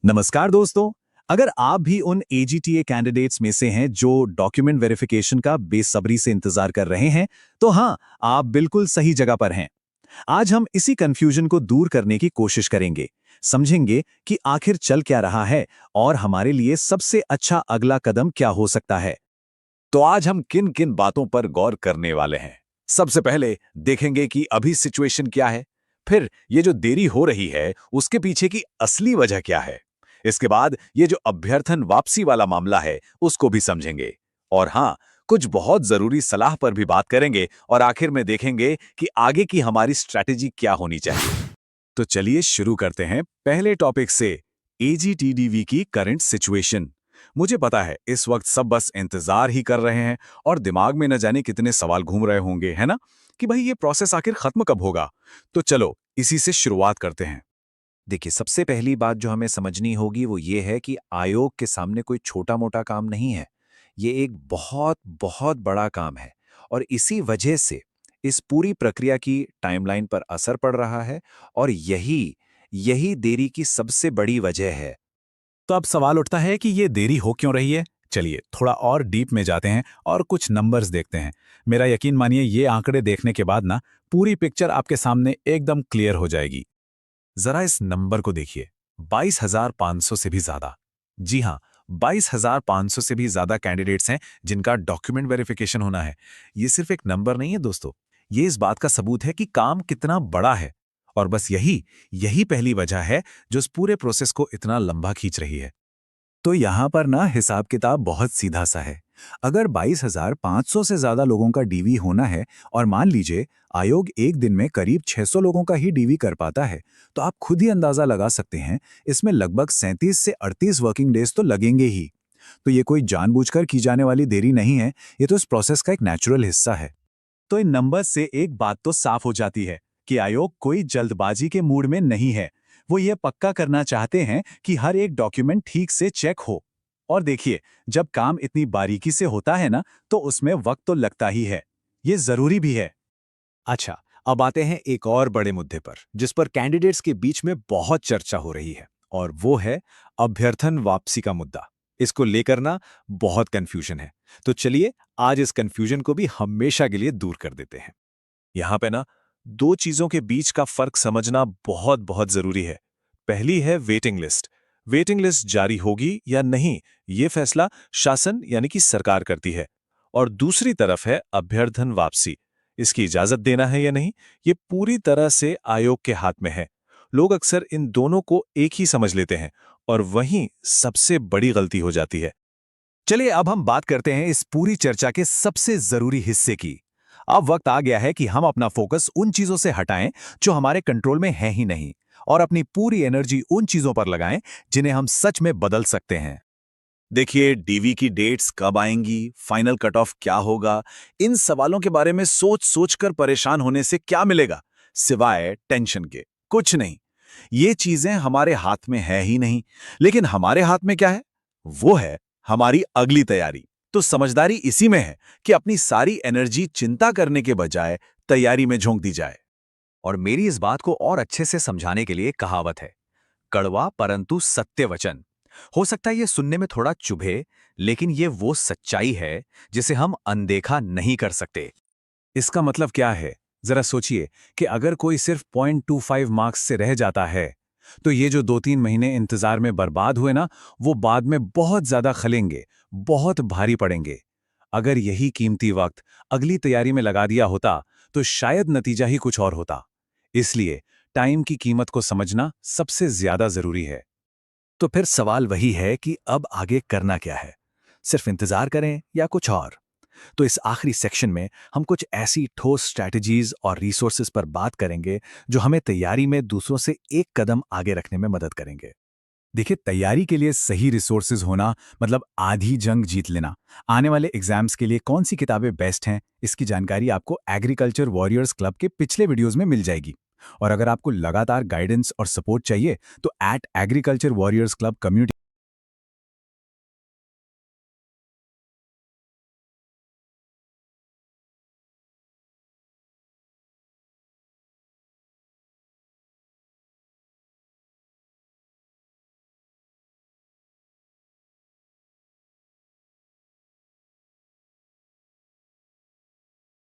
नमस्कार दोस्तों। अगर आप भी उन एजीटीए कैंडिडेट्स में से हैं जो डॉक्यूमेंट वेरिफिकेशन का बेसब्री से इंतजार कर रहे हैं, तो हाँ, आप बिल्कुल सही जगह पर हैं। आज हम इसी कंफ्यूजन को दूर करने की कोशिश करेंगे, समझेंगे कि आखिर चल क्या रहा है और हमारे लिए सबसे अच्छा अगला कदम क्या हो सकता है। तो आज हम किन किन बातों पर गौर करने वाले हैं। सबसे पहले देखेंगे कि अभी सिचुएशन क्या है। फिर ये जो देरी हो रही है उसके पीछे की असली वजह क्या है। इसके बाद ये जो अभ्यर्थन वापसी वाला मामला है उसको भी समझेंगे। और हाँ, कुछ बहुत जरूरी सलाह पर भी बात करेंगे और आखिर में देखेंगे कि आगे की हमारी स्ट्रैटेजी क्या होनी चाहिए। तो चलिए शुरू करते हैं पहले टॉपिक से, एजीटीडीवी की करंट सिचुएशन। मुझे पता है इस वक्त सब बस इंतजार ही कर रहे हैं और दिमाग में न जाने कितने सवाल घूम रहे होंगे, है ना, कि भाई ये प्रोसेस आखिर खत्म कब होगा। तो चलो इसी से शुरुआत करते हैं। देखिए, सबसे पहली बात जो हमें समझनी होगी वो ये है कि आयोग के सामने कोई छोटा-मोटा काम नहीं है। ये एक बहुत, बहुत बड़ा काम है और इसी वजह से इस पूरी प्रक्रिया की टाइमलाइन पर असर पड़ रहा है और यही यही देरी की सबसे बड़ी वजह है। तो अब सवाल उठता है कि ये देरी हो क्यों रही है। चलिए थोड़ा और डीप में जाते हैं और कुछ नंबर्स देखते हैं। मेरा यकीन मानिए ये आंकड़े देखने के बाद ना पूरी पिक्चर आपके सामने एकदम क्लियर हो जाएगी। जरा इस नंबर को देखिए, 22,500 से भी ज्यादा। जी हाँ, 22,500 से भी ज्यादा कैंडिडेट्स हैं जिनका डॉक्यूमेंट वेरिफिकेशन होना है। ये सिर्फ एक नंबर नहीं है दोस्तों, ये इस बात का सबूत है कि काम कितना बड़ा है। और बस यही यही पहली वजह है जो इस पूरे प्रोसेस को इतना लंबा खींच रही है। तो यहाँ पर ना हिसाब किताब बहुत सीधा सा है। अगर 22,500 से ज्यादा लोगों का डीवी होना है और मान लीजिए आयोग एक दिन में करीब 600 लोगों का ही डीवी कर पाता है, तो आप खुद ही अंदाजा लगा सकते हैं इसमें लगभग 37 से 38 वर्किंग डेज तो लगेंगे ही। तो ये कोई जानबूझकर की जाने वाली देरी नहीं है, ये तो इस प्रोसेस का एक नेचुरल हिस्सा है। तो इन नंबर्स से एक बात तो साफ हो जाती है कि आयोग कोई जल्दबाजी के मूड में नहीं है। वो ये पक्का करना चाहते हैं कि हर एक डॉक्यूमेंट ठीक से चेक हो। और देखिए, जब काम इतनी बारीकी से होता है ना, तो उसमें वक्त तो लगता ही है। ये जरूरी भी है। अच्छा, अब आते हैं एक और बड़े मुद्दे पर, जिस पर कैंडिडेट्स के बीच में बहुत चर्चा हो रही है, और वो है अभ्यर्थन वापसी का मुद्दा। इसको लेकर ना बहुत कंफ्यूजन है। तो चलिए आज इस कंफ्यूजन को भी हमेशा के लिए दूर कर देते हैं। यहाँ पे ना दो चीजों के बीच का फर्क समझना बहुत बहुत जरूरी है। पहली है वेटिंग लिस्ट। वेटिंग लिस्ट जारी होगी या नहीं, ये फैसला शासन यानी कि सरकार करती है। और दूसरी तरफ है अभ्यर्थन वापसी। इसकी इजाजत देना है या नहीं, ये पूरी तरह से आयोग के हाथ में है। लोग अक्सर इन दोनों को एक ही समझ लेते हैं और वहीं सबसे बड़ी गलती हो जाती है। चलिए अब हम बात करते हैं इस पूरी चर्चा के सबसे जरूरी हिस्से की। अब वक्त आ गया है कि हम अपना फोकस उन चीजों से हटाएं जो हमारे कंट्रोल में है ही नहीं, और अपनी पूरी एनर्जी उन चीजों पर लगाएं जिन्हें हम सच में बदल सकते हैं। देखिए, डीवी की डेट्स कब आएंगी, फाइनल कट ऑफ क्या होगा, इन सवालों के बारे में सोच सोच कर परेशान होने से क्या मिलेगा सिवाय टेंशन के। कुछ नहीं। ये चीजें हमारे हाथ में है ही नहीं। लेकिन हमारे हाथ में क्या है? वो है हमारी अगली तैयारी। तो समझदारी इसी में है कि अपनी सारी एनर्जी चिंता करने के बजाय तैयारी में झोंक दी जाए। और मेरी इस बात को और अच्छे से समझाने के लिए एक कहावत है, कड़वा परंतु सत्य वचन। हो सकता है ये सुनने में थोड़ा चुभे, लेकिन ये वो सच्चाई है जिसे हम अनदेखा नहीं कर सकते। इसका मतलब क्या है? जरा सोचिए कि अगर कोई सिर्फ 0.25 मार्क्स से रह जाता है, तो ये जो 2-3 महीने इंतजार में बर्बाद हुए ना, वो बाद में बहुत ज्यादा खलेंगे, बहुत भारी पड़ेंगे। अगर यही कीमती वक्त अगली तैयारी में लगा दिया होता, तो शायद नतीजा ही कुछ और होता। इसलिए टाइम की कीमत को समझना सबसे ज्यादा जरूरी है। तो फिर सवाल वही है कि अब आगे करना क्या है? सिर्फ इंतजार करें या कुछ और? तो इस आखिरी सेक्शन में हम कुछ ऐसी ठोस स्ट्रैटेजीज और रिसोर्सेज पर बात करेंगे जो हमें तैयारी में दूसरों से एक कदम आगे रखने में मदद करेंगे। देखिए, तैयारी के लिए सही रिसोर्सेज होना मतलब आधी जंग जीत लेना। आने वाले एग्जाम्स के लिए कौन सी किताबें बेस्ट हैं, इसकी जानकारी आपको एग्रीकल्चर वॉरियर्स क्लब के पिछले वीडियोस में मिल जाएगी। और अगर आपको लगातार गाइडेंस और सपोर्ट चाहिए, तो @agriculture warriors club कम्युनिटी